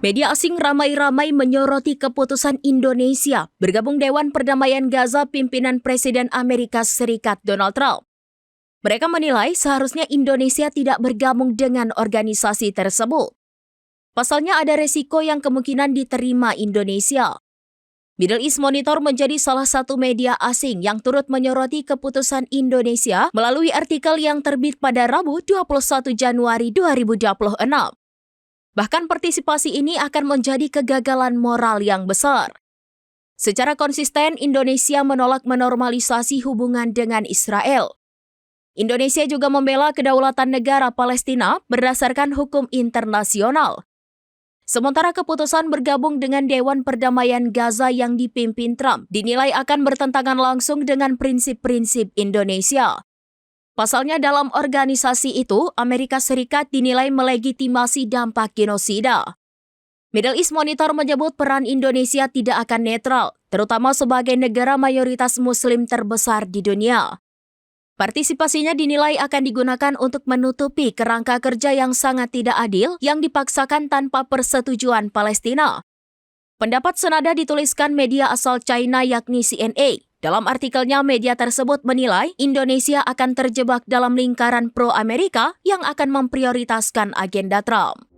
Media asing ramai-ramai menyoroti keputusan Indonesia bergabung Dewan Perdamaian Gaza pimpinan Presiden Amerika Serikat Donald Trump. Mereka menilai seharusnya Indonesia tidak bergabung dengan organisasi tersebut. Pasalnya ada resiko yang kemungkinan diterima Indonesia. Middle East Monitor menjadi salah satu media asing yang turut menyoroti keputusan Indonesia melalui artikel yang terbit pada Rabu 21 Januari 2026. Bahkan partisipasi ini akan menjadi kegagalan moral yang besar. Secara konsisten, Indonesia menolak menormalisasi hubungan dengan Israel. Indonesia juga membela kedaulatan negara Palestina berdasarkan hukum internasional. Sementara keputusan bergabung dengan Dewan Perdamaian Gaza yang dipimpin Trump dinilai akan bertentangan langsung dengan prinsip-prinsip Indonesia. Pasalnya dalam organisasi itu, Amerika Serikat dinilai melegitimasi dampak genosida. Middle East Monitor menyebut peran Indonesia tidak akan netral, terutama sebagai negara mayoritas Muslim terbesar di dunia. Partisipasinya dinilai akan digunakan untuk menutupi kerangka kerja yang sangat tidak adil yang dipaksakan tanpa persetujuan Palestina. Pendapat senada dituliskan media asal China yakni CNA. Dalam artikelnya, media tersebut menilai Indonesia akan terjebak dalam lingkaran pro-Amerika yang akan memprioritaskan agenda Trump.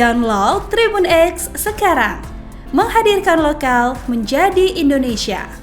Download Tribun X sekarang, menghadirkan lokal menjadi Indonesia.